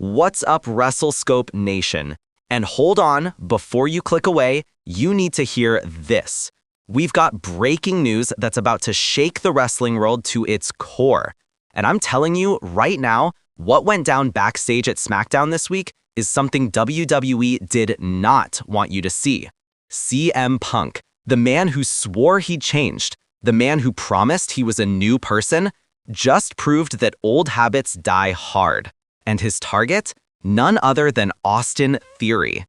What's up, Wrestle Scope Nation? And hold on, before you click away, you need to hear this. We've got breaking news that's about to shake the wrestling world to its core. And I'm telling you right now, what went down backstage at Smackdown this week is something WWE did not want you to see. CM Punk, the man who swore he changed, the man who promised he was a new person, just proved that old habits die hard. And his target? None other than Austin Theory.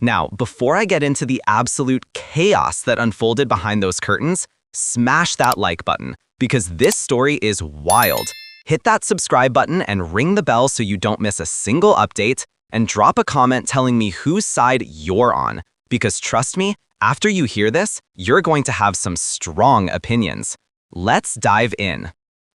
Now, before I get into the absolute chaos that unfolded behind those curtains, smash that like button, because this story is wild. Hit that subscribe button and ring the bell so you don't miss a single update, and drop a comment telling me whose side you're on, because trust me, after you hear this, you're going to have some strong opinions. Let's dive in.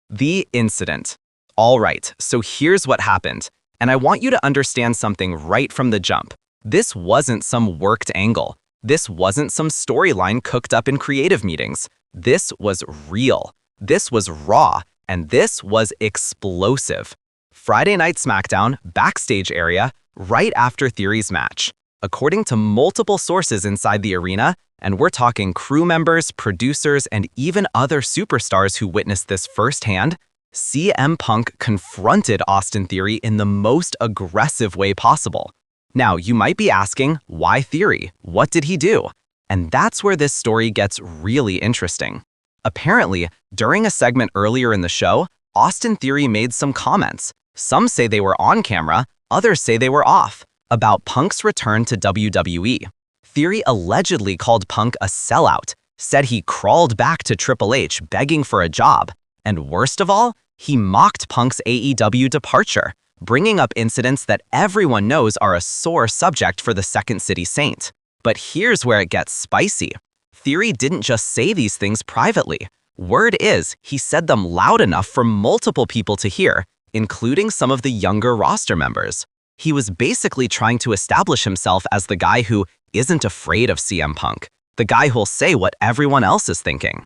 The incident. All right, so here's what happened, and I want you to understand something right from the jump. This wasn't some worked angle. This wasn't some storyline cooked up in creative meetings. This was real. This was raw, and this was explosive. Friday Night Smackdown, backstage area, right after Theory's match. According to multiple sources inside the arena, and we're talking crew members, producers, and even other superstars who witnessed this firsthand, CM Punk confronted Austin Theory in the most aggressive way possible. Now, you might be asking, why Theory? What did he do? And that's where this story gets really interesting. Apparently, during a segment earlier in the show, Austin Theory made some comments. Some say they were on camera, others say they were off, about Punk's return to WWE. Theory allegedly called Punk a sellout, said he crawled back to Triple H begging for a job, and worst of all, he mocked Punk's AEW departure, bringing up incidents that everyone knows are a sore subject for the Second City Saint. But here's where it gets spicy. Theory didn't just say these things privately. Word is, he said them loud enough for multiple people to hear, including some of the younger roster members. He was basically trying to establish himself as the guy who isn't afraid of CM Punk, the guy who'll say what everyone else is thinking.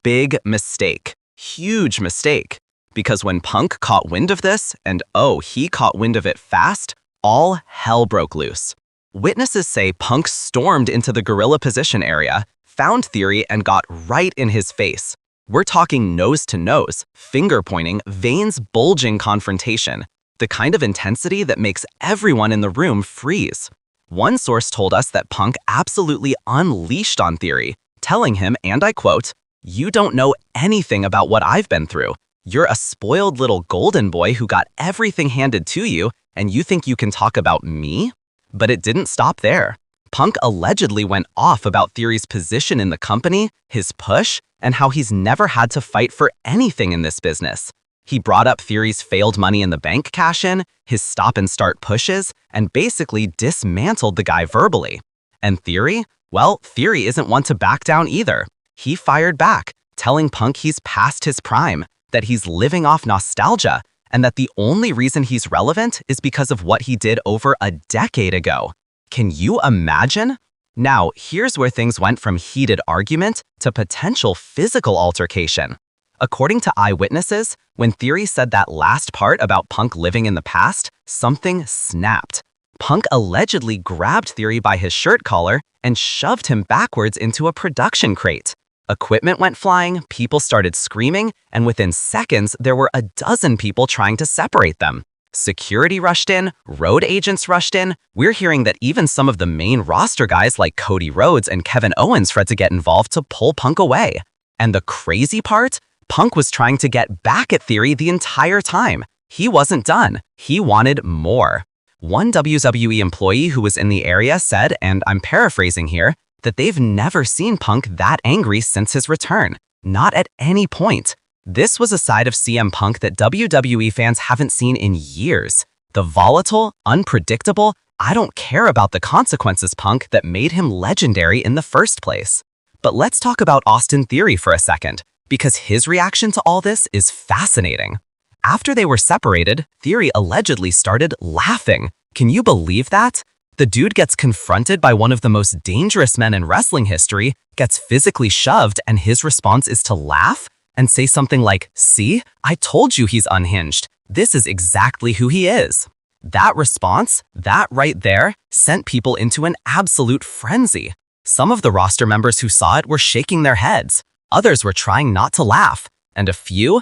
Big mistake. Huge mistake. Because when Punk caught wind of this, and oh, he caught wind of it fast, all hell broke loose. Witnesses say Punk stormed into the gorilla position area, found Theory, and got right in his face. We're talking nose to nose, finger pointing, veins bulging confrontation, the kind of intensity that makes everyone in the room freeze. One source told us that Punk absolutely unleashed on Theory, telling him, and I quote, "You don't know anything about what I've been through. You're a spoiled little golden boy who got everything handed to you, and you think you can talk about me?" But it didn't stop there. Punk allegedly went off about Theory's position in the company, his push, and how he's never had to fight for anything in this business. He brought up Theory's failed Money in the Bank cash-in, his stop-and-start pushes, and basically dismantled the guy verbally. And Theory? Well, Theory isn't one to back down either. He fired back, telling Punk he's past his prime, that he's living off nostalgia, and that the only reason he's relevant is because of what he did over a decade ago. Can you imagine? Now, here's where things went from heated argument to potential physical altercation. According to eyewitnesses, when Theory said that last part about Punk living in the past, something snapped. Punk allegedly grabbed Theory by his shirt collar and shoved him backwards into a production crate. Equipment went flying, people started screaming, and within seconds, there were a dozen people trying to separate them. Security rushed in, road agents rushed in. We're hearing that even some of the main roster guys like Cody Rhodes and Kevin Owens tried to get involved to pull Punk away. And the crazy part? Punk was trying to get back at Theory the entire time. He wasn't done. He wanted more. One WWE employee who was in the area said, and I'm paraphrasing here, that they've never seen Punk that angry since his return. Not at any point. This was a side of CM Punk that WWE fans haven't seen in years. The volatile, unpredictable, I don't care about the consequences Punk that made him legendary in the first place. But let's talk about Austin Theory for a second, because his reaction to all this is fascinating. After they were separated, Theory allegedly started laughing. Can you believe that? The dude gets confronted by one of the most dangerous men in wrestling history, gets physically shoved, and his response is to laugh and say something like, "See, I told you he's unhinged. This is exactly who he is." That response, that right there, sent people into an absolute frenzy. Some of the roster members who saw it were shaking their heads. Others were trying not to laugh. And a few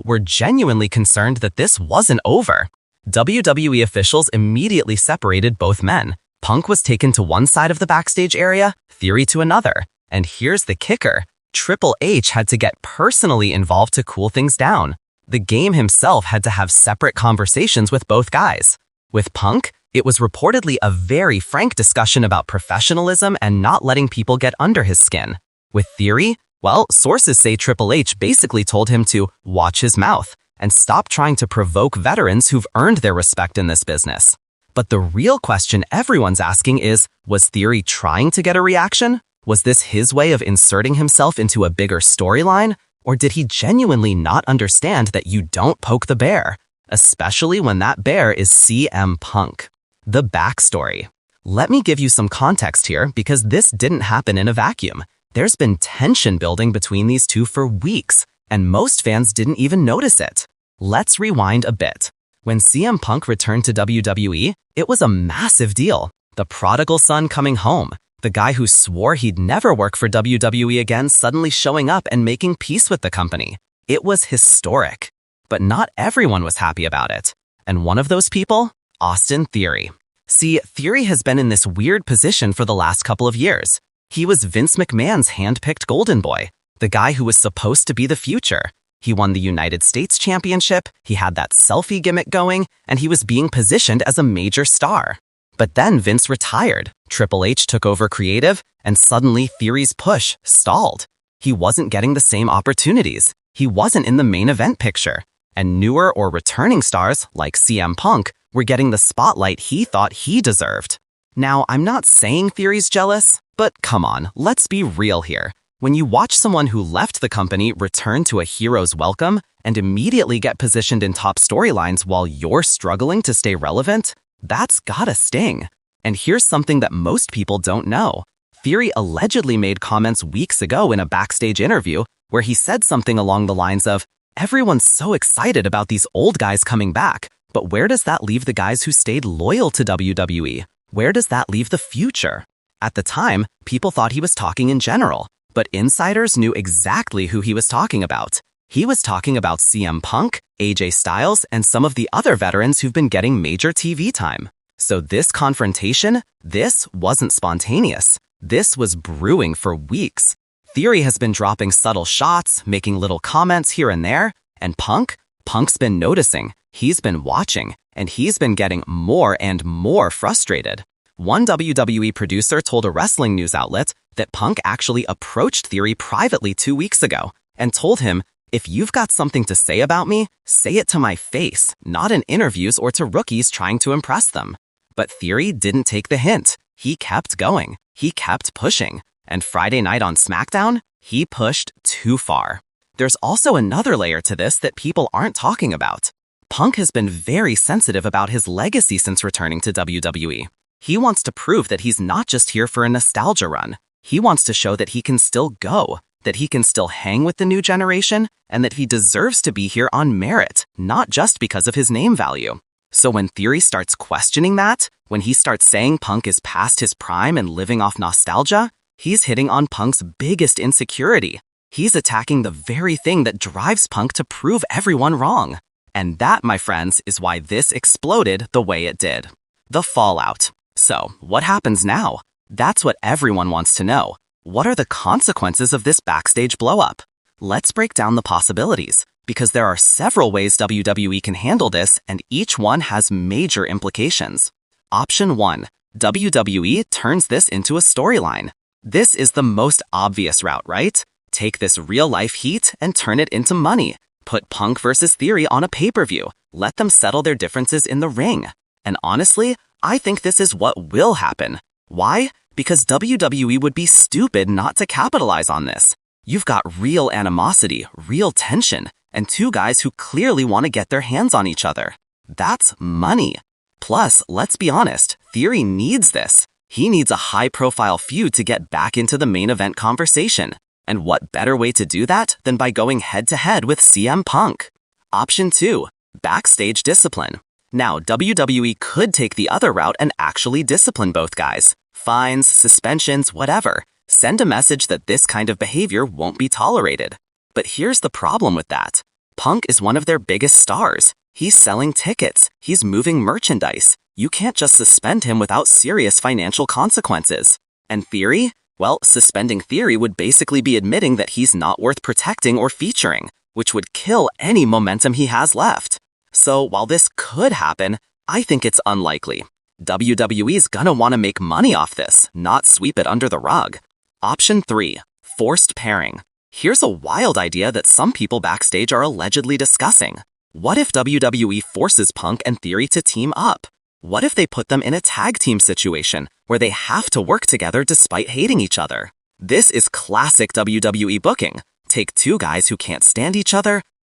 were genuinely concerned that this wasn't over. WWE officials immediately separated both men. Punk was taken to one side of the backstage area, Theory to another. And here's the kicker. Triple H had to get personally involved to cool things down. The game himself had to have separate conversations with both guys. With Punk, it was reportedly a very frank discussion about professionalism and not letting people get under his skin. With Theory, well, sources say Triple H basically told him to watch his mouth and stop trying to provoke veterans who've earned their respect in this business. But the real question everyone's asking is, was Theory trying to get a reaction? Was this his way of inserting himself into a bigger storyline? Or did he genuinely not understand that you don't poke the bear, especially when that bear is CM Punk? The backstory. Let me give you some context here because this didn't happen in a vacuum. There's been tension building between these two for weeks, and most fans didn't even notice it. Let's rewind a bit. When CM Punk returned to WWE, it was a massive deal. The prodigal son coming home. The guy who swore he'd never work for WWE again suddenly showing up and making peace with the company. It was historic. But not everyone was happy about it. And one of those people? Austin Theory. See, Theory has been in this weird position for the last couple of years. He was Vince McMahon's hand-picked golden boy, the guy who was supposed to be the future. He won the United States Championship, he had that selfie gimmick going, and he was being positioned as a major star. But then Vince retired, Triple H took over creative, and suddenly Theory's push stalled. He wasn't getting the same opportunities. He wasn't in the main event picture. And newer or returning stars, like CM Punk, were getting the spotlight he thought he deserved. Now, I'm not saying Theory's jealous, but come on, let's be real here. When you watch someone who left the company return to a hero's welcome and immediately get positioned in top storylines while you're struggling to stay relevant, that's gotta sting. And here's something that most people don't know. Theory allegedly made comments weeks ago in a backstage interview where he said something along the lines of, "Everyone's so excited about these old guys coming back, but where does that leave the guys who stayed loyal to WWE? Where does that leave the future?" At the time, people thought he was talking in general, but insiders knew exactly who he was talking about. He was talking about CM Punk, AJ Styles, and some of the other veterans who've been getting major TV time. So this confrontation, this wasn't spontaneous. This was brewing for weeks. Theory has been dropping subtle shots, making little comments here and there, and Punk's been noticing, he's been watching, and he's been getting more and more frustrated. One WWE producer told a wrestling news outlet that Punk actually approached Theory privately 2 weeks ago and told him, "If you've got something to say about me, say it to my face, not in interviews or to rookies trying to impress them." But Theory didn't take the hint. He kept going. He kept pushing. And Friday night on Smackdown, he pushed too far. There's also another layer to this that people aren't talking about. Punk has been very sensitive about his legacy since returning to WWE. He wants to prove that he's not just here for a nostalgia run. He wants to show that he can still go, that he can still hang with the new generation, and that he deserves to be here on merit, not just because of his name value. So when Theory starts questioning that, when he starts saying Punk is past his prime and living off nostalgia, he's hitting on Punk's biggest insecurity. He's attacking the very thing that drives Punk to prove everyone wrong. And that, my friends, is why this exploded the way it did. The fallout. So, what happens now? That's what everyone wants to know. What are the consequences of this backstage blow-up? Let's break down the possibilities, because there are several ways WWE can handle this, and each one has major implications. Option 1. WWE turns this into a storyline. This is the most obvious route, right? Take this real-life heat and turn it into money. Put Punk versus Theory on a pay-per-view. Let them settle their differences in the ring. And honestly, I think this is what will happen. Why? Because WWE would be stupid not to capitalize on this. You've got real animosity, real tension, and two guys who clearly want to get their hands on each other. That's money. Plus, let's be honest, Theory needs this. He needs a high-profile feud to get back into the main event conversation. And what better way to do that than by going head-to-head with CM Punk? Option 2. Backstage discipline. Now, WWE could take the other route and actually discipline both guys. Fines, suspensions, whatever. Send a message that this kind of behavior won't be tolerated. But here's the problem with that. Punk is one of their biggest stars. He's selling tickets. He's moving merchandise. You can't just suspend him without serious financial consequences. And Theory? Well, suspending Theory would basically be admitting that he's not worth protecting or featuring, which would kill any momentum he has left. So while this could happen, I think it's unlikely. WWE's gonna want to make money off this, not sweep it under the rug. Option 3. Forced pairing. Here's a wild idea that some people backstage are allegedly discussing. What if WWE forces Punk and Theory to team up? What if they put them in a tag team situation where they have to work together despite hating each other? This is classic WWE booking. Take two guys who can't stand each other,